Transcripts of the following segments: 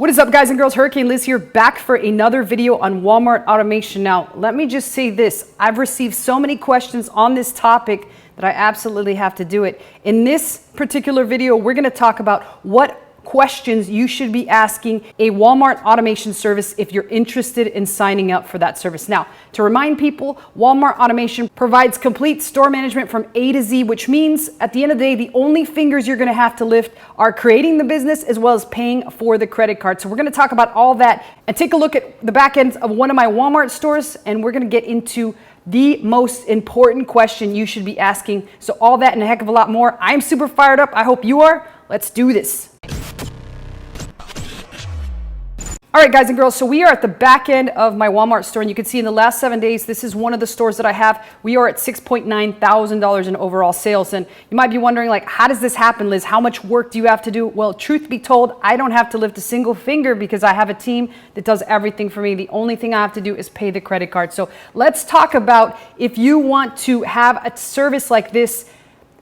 What is up, guys and girls? Hurricane Liz here, back for another video on Walmart automation. Now, let me just say this. I've received so many questions on this topic that I absolutely have to do it. In this particular video, we're going to talk about what questions you should be asking a Walmart automation service if you're interested in signing up for that service. Now, to remind people, Walmart automation provides complete store management from A to Z, which means at the end of the day, the only fingers you're going to have to lift are creating the business as well as paying for the credit card. So we're going to talk about all that and take a look at the back end of one of my Walmart stores, and we're going to get into the most important question you should be asking. So all that and a heck of a lot more. I'm super fired up. I hope you are. Let's do this. All right, guys and girls, so we are at the back end of my Walmart store, and you can see in the last 7 days, this is one of the stores that I have. We are at $6.9 thousand in overall sales. And you might be wondering, like, how does this happen, Liz? How much work do you have to do? Well, truth be told, I don't have to lift a single finger because I have a team that does everything for me. The only thing I have to do is pay the credit card. So let's talk about, if you want to have a service like this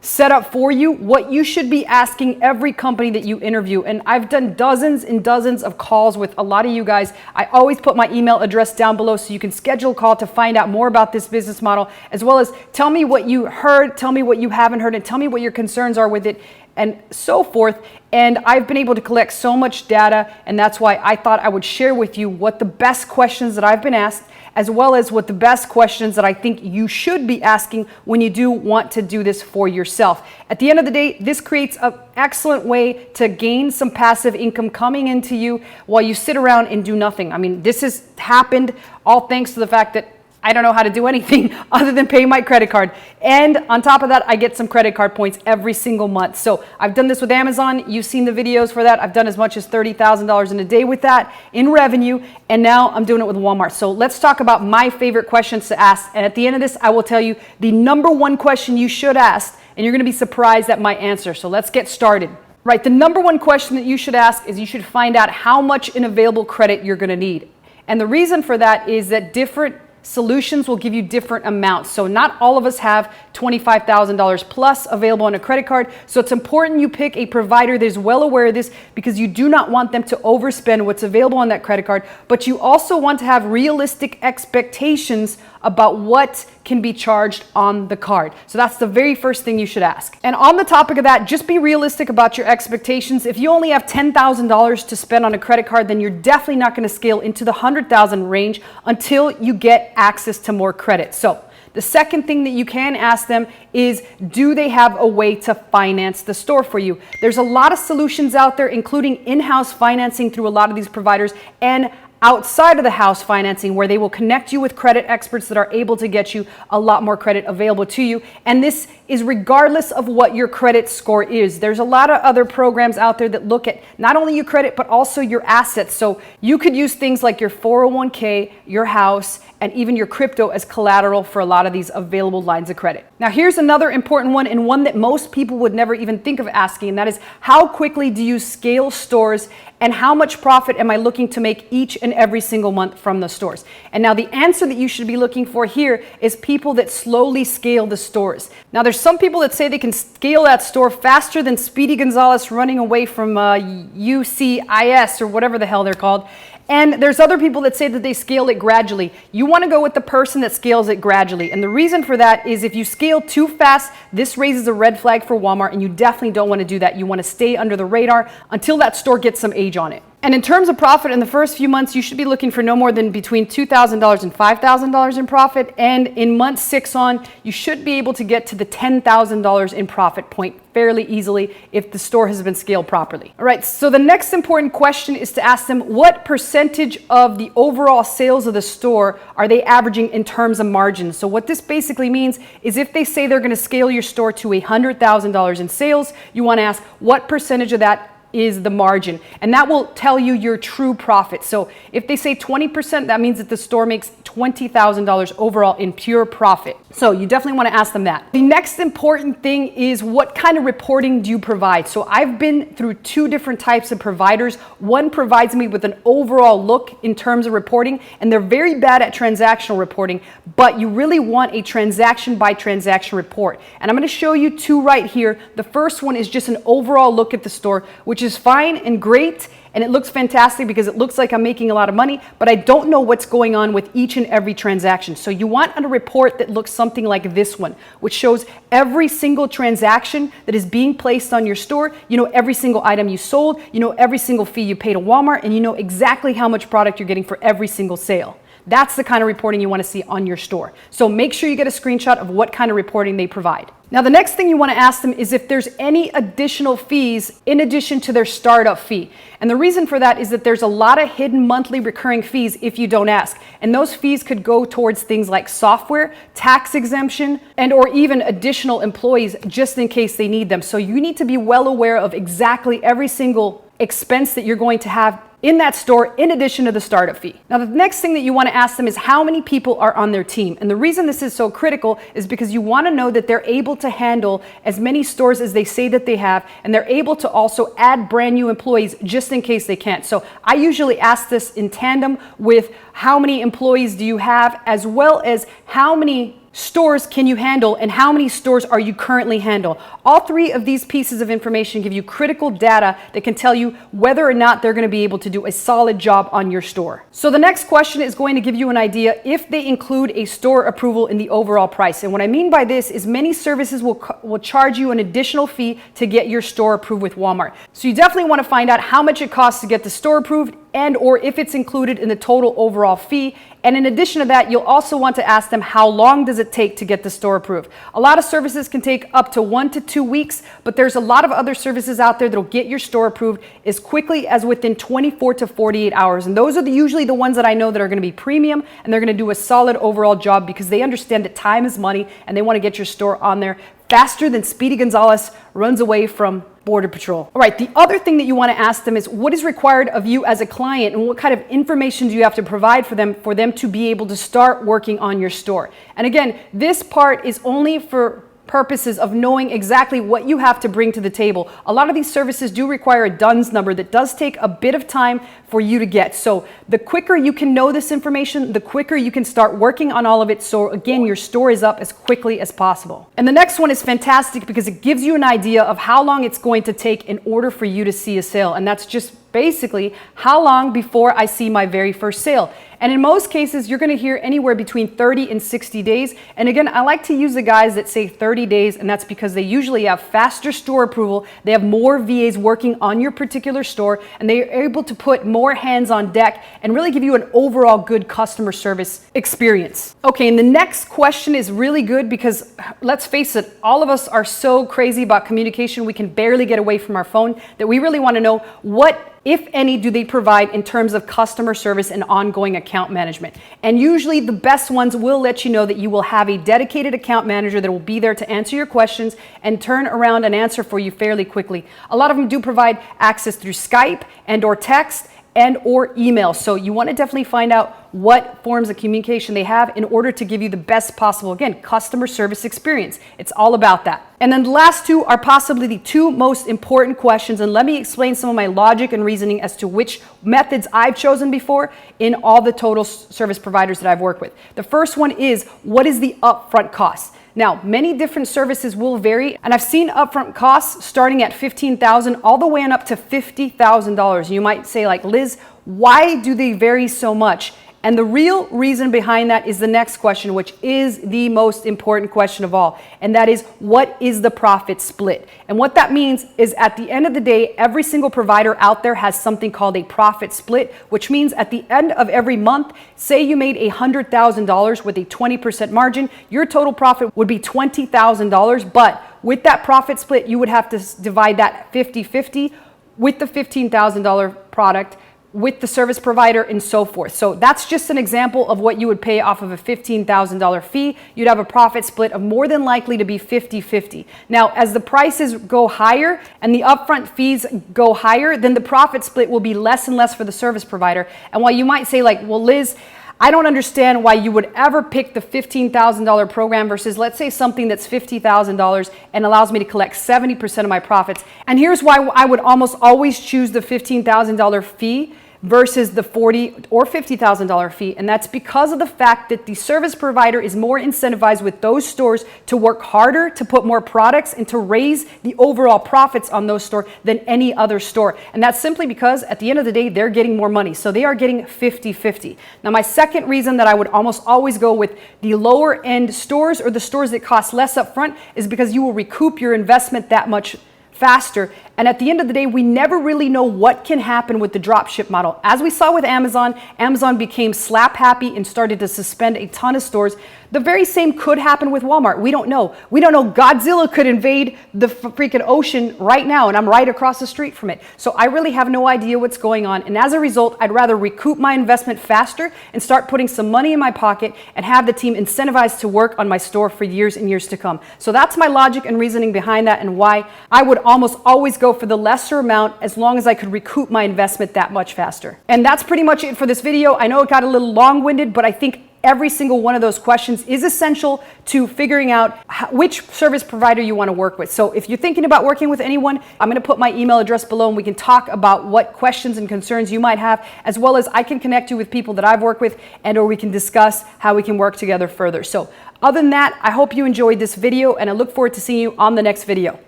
set up for you, what you should be asking every company that you interview. And I've done dozens and dozens of calls with a lot of you guys. I always put my email address down below so you can schedule a call to find out more about this business model, as well as tell me what you heard, tell me what you haven't heard, and tell me what your concerns are with it, and so forth. And I've been able to collect so much data, and that's why I thought I would share with you what the best questions that I've been asked, as well as what the best questions that I think you should be asking when you do want to do this for yourself. At the end of the day, this creates an excellent way to gain some passive income coming into you while you sit around and do nothing. I mean, this has happened all thanks to the fact that I don't know how to do anything other than pay my credit card. And on top of that, I get some credit card points every single month. So I've done this with Amazon. You've seen the videos for that. I've done as much as $30,000 in a day with that in revenue. And now I'm doing it with Walmart. So let's talk about my favorite questions to ask. And at the end of this, I will tell you the number one question you should ask, and you're going to be surprised at my answer. So let's get started. Right, the number one question that you should ask is you should find out how much in available credit you're going to need. And the reason for that is that different solutions will give you different amounts. So not all of us have $25,000 plus available on a credit card. So it's important you pick a provider that is well aware of this, because you do not want them to overspend what's available on that credit card, but you also want to have realistic expectations about what can be charged on the card. So that's the very first thing you should ask. And on the topic of that, just be realistic about your expectations. If you only have $10,000 to spend on a credit card, then you're definitely not going to scale into the $100,000 range until you get access to more credit. So the second thing that you can ask them is, do they have a way to finance the store for you? There's a lot of solutions out there, including in-house financing through a lot of these providers, and outside of the house financing, where they will connect you with credit experts that are able to get you a lot more credit available to you. And this is regardless of what your credit score is. There's a lot of other programs out there that look at not only your credit, but also your assets. So you could use things like your 401k, your house, and even your crypto as collateral for a lot of these available lines of credit. Now, here's another important one, and one that most people would never even think of asking, and that is, how quickly do you scale stores, and how much profit am I looking to make each and every single month from the stores? And now the answer that you should be looking for here is people that slowly scale the stores. Now, there's some people that say they can scale that store faster than Speedy Gonzalez running away from UCIS or whatever the hell they're called. And there's other people that say that they scale it gradually. You want to go with the person that scales it gradually. And the reason for that is, if you scale too fast, this raises a red flag for Walmart, and you definitely don't want to do that. You want to stay under the radar until that store gets some age on it. And in terms of profit, in the first few months, you should be looking for no more than between $2,000 and $5,000 in profit. And in month 6 on, you should be able to get to the $10,000 in profit point fairly easily if the store has been scaled properly. All right, so the next important question is to ask them, what percentage of the overall sales of the store are they averaging in terms of margins? So what this basically means is, if they say they're going to scale your store to $100,000 in sales, you want to ask, what percentage of that is the margin? And that will tell you your true profit. So if they say 20%, that means that the store makes $20,000 overall in pure profit. So you definitely want to ask them that. The next important thing is, what kind of reporting do you provide? So I've been through 2 different types of providers. One provides me with an overall look in terms of reporting, and they're very bad at transactional reporting, but you really want a transaction by transaction report. And I'm going to show you 2 right here. The first one is just an overall look at the store, which is fine and great, and it looks fantastic because it looks like I'm making a lot of money, but I don't know what's going on with each and every transaction. So you want a report that looks something like this one, which shows every single transaction that is being placed on your store. You know every single item you sold, you know every single fee you pay to Walmart, and you know exactly how much product you're getting for every single sale. That's the kind of reporting you want to see on your store. So make sure you get a screenshot of what kind of reporting they provide. Now, the next thing you want to ask them is if there's any additional fees in addition to their startup fee. And the reason for that is that there's a lot of hidden monthly recurring fees if you don't ask. And those fees could go towards things like software, tax exemption, and or even additional employees just in case they need them. So you need to be well aware of exactly every single expense that you're going to have in that store in addition to the startup fee. Now, the next thing that you want to ask them is how many people are on their team. And the reason this is so critical is because you want to know that they're able to handle as many stores as they say that they have, and they're able to also add brand new employees just in case they can't. So I usually ask this in tandem with how many employees do you have, as well as how many stores can you handle and how many stores are you currently handling. All three of these pieces of information give you critical data that can tell you whether or not they're going to be able to do a solid job on your store. So the next question is going to give you an idea if they include a store approval in the overall price. And what I mean by this is many services will charge you an additional fee to get your store approved with Walmart. So you definitely want to find out how much it costs to get the store approved and or if it's included in the total overall fee. And in addition to that, you'll also want to ask them how long does it take to get the store approved. A lot of services can take up to 1 to 2 weeks, but there's a lot of other services out there that'll get your store approved as quickly as within 24 to 48 hours. And those are usually the ones that I know that are going to be premium, and they're going to do a solid overall job because they understand that time is money and they want to get your store on there faster than Speedy Gonzalez runs away from Border Patrol. All right, the other thing that you want to ask them is what is required of you as a client and what kind of information do you have to provide for them to be able to start working on your store. And again, this part is only for purposes of knowing exactly what you have to bring to the table. A lot of these services do require a DUNS number that does take a bit of time for you to get. So the quicker you can know this information, the quicker you can start working on all of it. So again, your store is up as quickly as possible. And the next one is fantastic because it gives you an idea of how long it's going to take in order for you to see a sale. And that's just basically how long before I see my very first sale. And in most cases, you're going to hear anywhere between 30 and 60 days. And again, I like to use the guys that say 30 days, and that's because they usually have faster store approval. They have more VAs working on your particular store, and they are able to put more hands on deck and really give you an overall good customer service experience. Okay, and the next question is really good because let's face it, all of us are so crazy about communication. We can barely get away from our phone that we really want to know what, if any, do they provide in terms of customer service and ongoing account management. And usually the best ones will let you know that you will have a dedicated account manager that will be there to answer your questions and turn around an answer for you fairly quickly. A lot of them do provide access through Skype and or text and or email. So you want to definitely find out what forms of communication they have in order to give you the best possible, again, customer service experience. It's all about that. And then the last two are possibly the two most important questions. And let me explain some of my logic and reasoning as to which methods I've chosen before in all the total service providers that I've worked with. The first one is, what is the upfront cost? Now, many different services will vary, and I've seen upfront costs starting at $15,000 all the way on up to $50,000. You might say, like, Liz, why do they vary so much? And the real reason behind that is the next question, which is the most important question of all. And that is, what is the profit split? And what that means is at the end of the day, every single provider out there has something called a profit split, which means at the end of every month, say you made $100,000 with a 20% margin, your total profit would be $20,000. But with that profit split, you would have to divide that 50-50 with the $15,000 product, with the service provider, and so forth. So that's just an example of what you would pay off of a $15,000 fee. You'd have a profit split of more than likely to be 50-50. Now, as the prices go higher and the upfront fees go higher, then the profit split will be less and less for the service provider. And while you might say, like, well, Liz, I don't understand why you would ever pick the $15,000 program versus, let's say, something that's $50,000 and allows me to collect 70% of my profits. And here's why I would almost always choose the $15,000 fee versus the $40,000 or $50,000 fee. And that's because of the fact that the service provider is more incentivized with those stores to work harder, to put more products, and to raise the overall profits on those stores than any other store. And that's simply because at the end of the day, they're getting more money. So they are getting 50-50. Now, my second reason that I would almost always go with the lower end stores or the stores that cost less upfront is because you will recoup your investment that much faster. And at the end of the day, we never really know what can happen with the dropship model. As we saw with Amazon, Amazon became slap happy and started to suspend a ton of stores. The very same could happen with Walmart. We don't know. We don't know. Godzilla could invade the freaking ocean right now, and I'm right across the street from it. So I really have no idea what's going on. And as a result, I'd rather recoup my investment faster and start putting some money in my pocket and have the team incentivized to work on my store for years and years to come. So that's my logic and reasoning behind that, and why I would almost always go for the lesser amount as long as I could recoup my investment that much faster. And that's pretty much it for this video. I know it got a little long-winded, but I think every single one of those questions is essential to figuring out which service provider you want to work with. So if you're thinking about working with anyone, I'm going to put my email address below and we can talk about what questions and concerns you might have, as well as I can connect you with people that I've worked with, and or we can discuss how we can work together further. So other than that, I hope you enjoyed this video and I look forward to seeing you on the next video.